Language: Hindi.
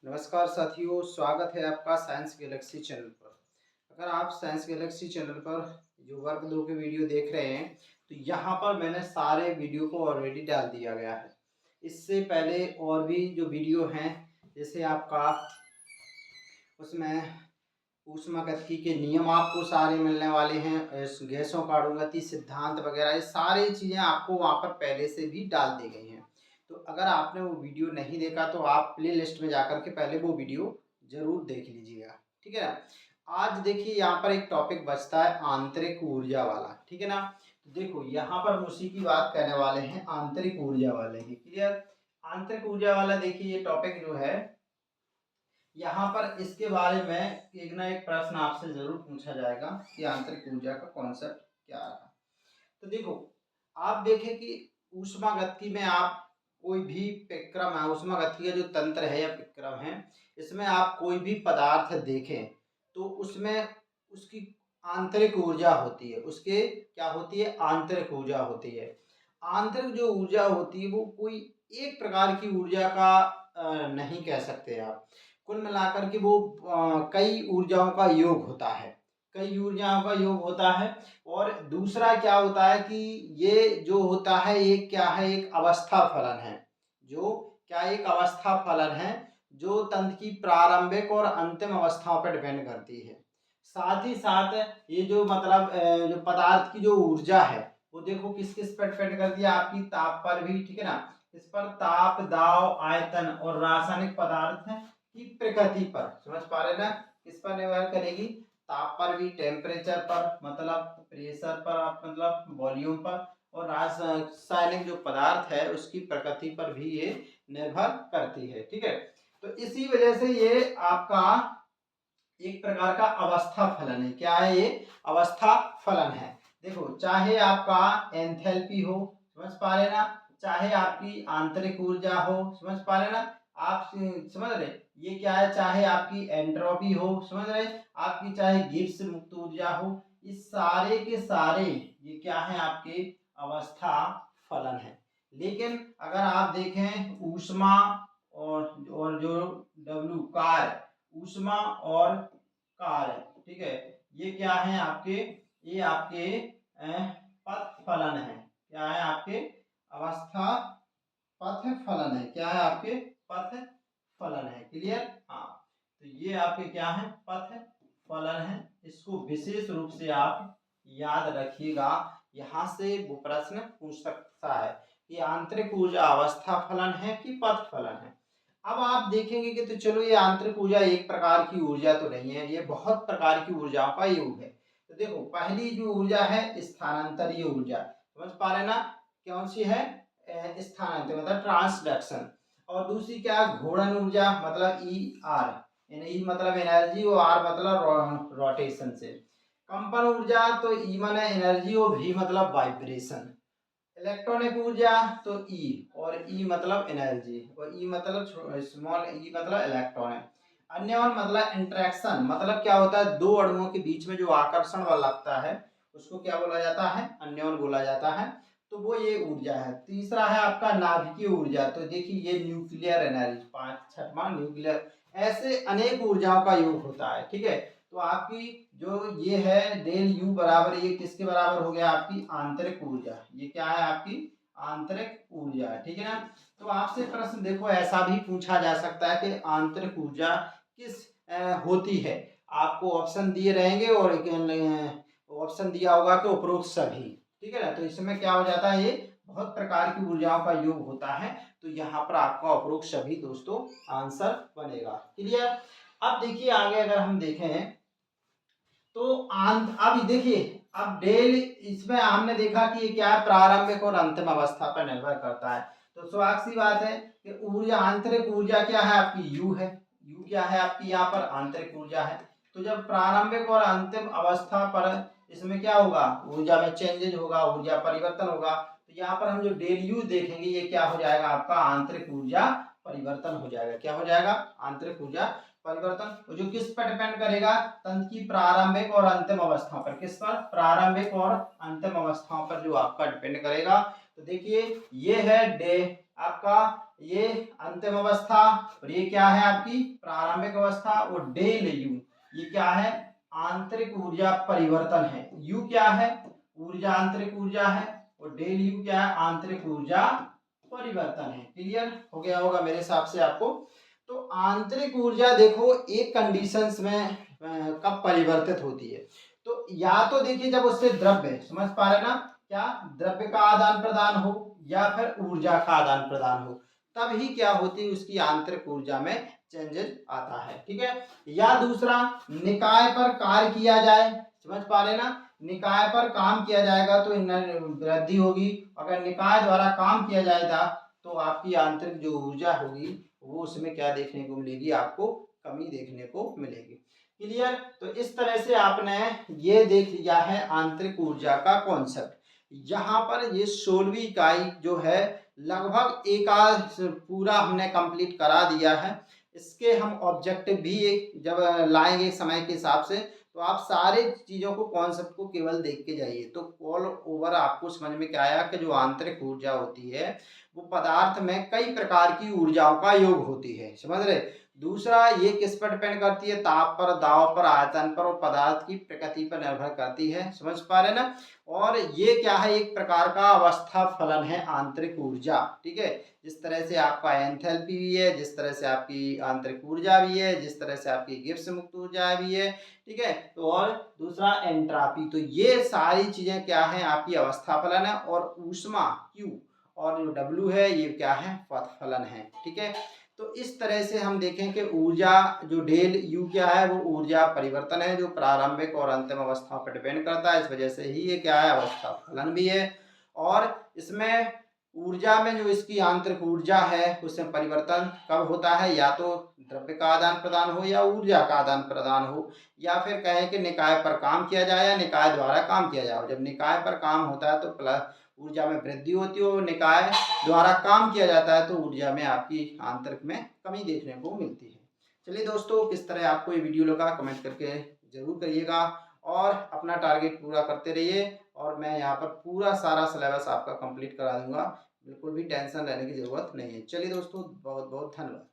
नमस्कार साथियों, स्वागत है आपका साइंस गैलेक्सी चैनल पर। अगर आप साइंस गैलेक्सी चैनल पर जो वर्ग 2 के वीडियो देख रहे हैं, तो यहाँ पर मैंने सारे वीडियो को ऑलरेडी डाल दिया गया है। इससे पहले और भी जो वीडियो हैं, जैसे आपका उसमें ऊष्मागतिकी के नियम आपको सारे मिलने वाले हैं, गैसों का अणुगति सिद्धांत वगैरह, ये सारी चीज़ें आपको वहाँ पर पहले से भी डाल दी गई हैं। तो अगर आपने वो वीडियो नहीं देखा तो आप प्ले लिस्ट में जाकर के पहले वो वीडियो ज़रूर देख लीजिएगा, ठीक है ना। आज देखिए यहाँ पर एक टॉपिक बचता है आंतरिक ऊर्जा वाला, ठीक है ना। तो देखो यहाँ पर हम उसी की बात करने वाले हैं, आंतरिक ऊर्जा वाले की। क्लियर। आंतरिक ऊर्जा वाला देखिए ये टॉपिक जो है, यहाँ पर इसके बारे में एक ना एक प्रश्न आपसे जरूर पूछा जाएगा कि आंतरिक ऊर्जा का कॉन्सेप्ट क्या रहा। तो देखो, आप देखें कि ऊष्मागतिकी में आप कोई भी प्रक्रम है, ऊष्मागतिकी का जो तंत्र है या प्रक्रम है, इसमें आप कोई भी पदार्थ देखें तो उसमें उसकी आंतरिक ऊर्जा होती है। उसके क्या होती है? आंतरिक ऊर्जा होती है। आंतरिक जो ऊर्जा होती है वो कोई एक प्रकार की ऊर्जा का नहीं कह सकते आप। कुल मिलाकर के वो कई ऊर्जाओं का योग होता है, कई ऊर्जाओं का योग होता है। और दूसरा क्या होता है कि ये जो होता है ये क्या है? एक अवस्था फलन है। जो क्या एक अवस्था फलन है जो तंत्र की प्रारंभिक और अंतिम अवस्थाओं पर डिपेंड करती है। साथ ही साथ ये जो मतलब जो पदार्थ की जो ऊर्जा है वो देखो किस किस पर डिपेंड करती है? आपकी ताप पर भी, ठीक है ना। इस पर ताप, दाब, आयतन और रासायनिक पदार्थ की प्रकृति पर, समझ पा रहे ना, किस पर निर्भर करेगी? ताप पर भी, टेम्परेचर पर मतलब प्रेशर पर, मतलब वॉल्यूम पर, और रासायनिक जो पदार्थ है उसकी प्रकृति पर भी ये निर्भर करती है, ठीक है। तो इसी वजह से ये आपका एक प्रकार का अवस्था फलन है। क्या है ये? अवस्था फलन है। देखो, चाहे आपका एंथैल्पी हो, समझ पा रहे ना, चाहे आपकी आंतरिक ऊर्जा हो, समझ पा रहे ना, आप समझ रहे, ये क्या है, चाहे आपकी एंट्रोपी हो, समझ रहे, आपकी चाहे गिब्स मुक्त ऊर्जा हो, इस सारे के सारे ये क्या है? आपके अवस्था फलन है। लेकिन अगर आप देखें ऊष्मा और जो डब्ल्यू कार्य, ऊष्मा और कार्य, ठीक है, ये क्या है आपके? ये आपके पथ फलन है। क्या है? आपके अवस्था पथ फलन है। क्या है? आपके पथ फलन है। क्लियर? हाँ, तो ये आपके क्या है? पथ फलन है। इसको विशेष रूप से आप याद रखिएगा, यहाँ से वो प्रश्न पूछ सकता है कि आंतरिक ऊर्जा अवस्था फलन है कि पथ फलन है। अब आप देखेंगे कि तो चलो, ये आंतरिक ऊर्जा एक प्रकार की ऊर्जा तो नहीं है, ये बहुत प्रकार की ऊर्जाओं का योग है। तो देखो, पहली जो ऊर्जा है स्थानांतरीय ऊर्जा, समझ पा रहे ना, कौन सी है? स्थानांतर मतलब ट्रांसडक्शन। और दूसरी क्या? घूर्णन ऊर्जा, मतलब ई आर, ई मतलब एनर्जी और आर मतलब रोटेशन से। कंपन ऊर्जा, तो ई माने एनर्जी और वी मतलब वाइब्रेशन। इलेक्ट्रॉनिक ऊर्जा, तो ई, और ई मतलब एनर्जी, और ई मतलब स्मॉल ई मतलब इलेक्ट्रॉन है। अन्योन मतलब इंटरेक्शन, मतलब क्या होता है? दो अणुओं के बीच में जो आकर्षण बल लगता है उसको क्या बोला जाता है? अन्योन बोला जाता है। तो वो ये ऊर्जा है। तीसरा है आपका नाभिकीय ऊर्जा, तो देखिए ये न्यूक्लियर एनर्जी, पांच छठवां न्यूक्लियर। ऐसे अनेक ऊर्जाओं का योग होता है, ठीक है। तो आपकी जो ये है डेल यू बराबर, ये किसके बराबर हो गया? आपकी आंतरिक ऊर्जा। ये क्या है? आपकी आंतरिक ऊर्जा, ठीक है ना। तो आपसे प्रश्न देखो ऐसा भी पूछा जा सकता है कि आंतरिक ऊर्जा किस होती है। आपको ऑप्शन दिए रहेंगे और ऑप्शन दिया होगा कि उपरोक्त सभी, ठीक है ना। तो इसमें क्या हो जाता है? ये बहुत प्रकार की ऊर्जाओं का योग होता है। तो यहाँ पर आपका उपरोक्त सभी दोस्तों आंसर बनेगा। क्लियर? अब देखिए आगे अगर हम देखें तो अब देखिए, अब डेल, इसमें हमने देखा कि ये क्या है? प्रारंभिक और अंतिम अवस्था पर निर्भर करता है। तो स्वाभाविक सी बात है कि ऊर्जा, आंतरिक ऊर्जा क्या है? आपकी यू है। यू क्या है? आपकी यहाँ पर आंतरिक ऊर्जा है। तो जब प्रारंभिक और अंतिम अवस्था पर इसमें क्या होगा? ऊर्जा में चेंजेज होगा, ऊर्जा परिवर्तन होगा। तो यहाँ पर हम जो डेल यू देखेंगे ये क्या हो जाएगा? आपका आंतरिक ऊर्जा परिवर्तन हो जाएगा। क्या हो जाएगा? आंतरिक ऊर्जा परिवर्तन। जो किस पर डिपेंड करेगा? तंत्र की प्रारंभिक और अंतिम अवस्थाओं पर। किस पर? प्रारंभिक और अंतिम अवस्थाओं पर जो आपका डिपेंड करेगा। तो देखिए ये है डे आपका ये अंतिम अवस्था, और ये क्या है आपकी प्रारंभिक अवस्था। और डेल यू, ये क्या है आंतरिक ऊर्जा परिवर्तन है। यू क्या है ऊर्जा, आंतरिक ऊर्जा है, और डेल यू क्या है आंतरिक ऊर्जा परिवर्तन है। क्लियर हो गया होगा मेरे हिसाब से आपको। तो आंतरिक ऊर्जा देखो एक कंडीशंस में कब परिवर्तित होती है, तो या तो देखिए जब उससे द्रव्य, समझ पा रहे ना, क्या द्रव्य का आदान प्रदान हो या फिर ऊर्जा का आदान प्रदान हो, तब ही क्या होती है उसकी आंतरिक ऊर्जा में चेंजेस आता है। ठीक है। या दूसरा निकाय पर कार्य किया जाए, समझ पा रहे ना, निकाय पर काम किया जाएगा तो वृद्धि होगी। अगर निकाय द्वारा काम किया जाएगा तो आपकी आंतरिक जो ऊर्जा होगी वो उसमें क्या देखने को मिलेगी, आपको कमी देखने को मिलेगी। क्लियर। तो इस तरह से आपने ये देख लिया है आंतरिक ऊर्जा का कॉन्सेप्ट। यहाँ पर ये 16वीं इकाई जो है लगभग एक आध पूरा हमने कंप्लीट करा दिया है। इसके हम ऑब्जेक्टिव भी जब लाएंगे समय के हिसाब से, तो आप सारे चीज़ों को कॉन्सेप्ट को केवल देख के जाइए तो ऑल ओवर आपको समझ में क्या आया कि जो आंतरिक ऊर्जा होती है वो पदार्थ में कई प्रकार की ऊर्जाओं का योग होती है। समझ रहे। दूसरा ये किस पर डिपेंड करती है, ताप पर, दाब पर, आयतन पर और पदार्थ की प्रकृति पर निर्भर करती है। समझ पा रहे ना। और ये क्या है एक प्रकार का अवस्था फलन है आंतरिक ऊर्जा। ठीक है। जिस तरह से आपका एंथैल्पी भी है, जिस तरह से आपकी आंतरिक ऊर्जा भी है, जिस तरह से आपकी गिब्स मुक्त ऊर्जा भी है। ठीक है। तो और दूसरा एंट्रापी, तो ये सारी चीजें क्या है आपकी अवस्था फलन है। और ऊष्मा Q और जो W है ये क्या है पथ फलन है। ठीक है। तो इस तरह से हम देखें कि ऊर्जा जो डेल U क्या है वो ऊर्जा परिवर्तन है जो प्रारंभिक और अंतिम अवस्था पर डिपेंड करता है। इस वजह से ही ये क्या है अवस्था फलन भी है। और इसमें ऊर्जा में जो इसकी आंतरिक ऊर्जा है उसमें परिवर्तन कब होता है, या तो द्रव्य का आदान प्रदान हो या ऊर्जा का आदान प्रदान हो, या फिर कहें कि निकाय पर काम किया जाए या निकाय द्वारा काम किया जाए। जब निकाय पर काम होता है तो प्लस ऊर्जा में वृद्धि होती है, और निकाय द्वारा काम किया जाता है तो ऊर्जा में आपकी आंतरिक में कमी देखने को मिलती है। चलिए दोस्तों, किस तरह आपको ये वीडियो लगा कमेंट करके जरूर करिएगा, और अपना टारगेट पूरा करते रहिए। और मैं यहाँ पर पूरा सारा सिलेबस आपका कंप्लीट करा दूंगा, बिल्कुल भी टेंशन लेने की जरूरत नहीं है। चलिए दोस्तों, बहुत बहुत धन्यवाद।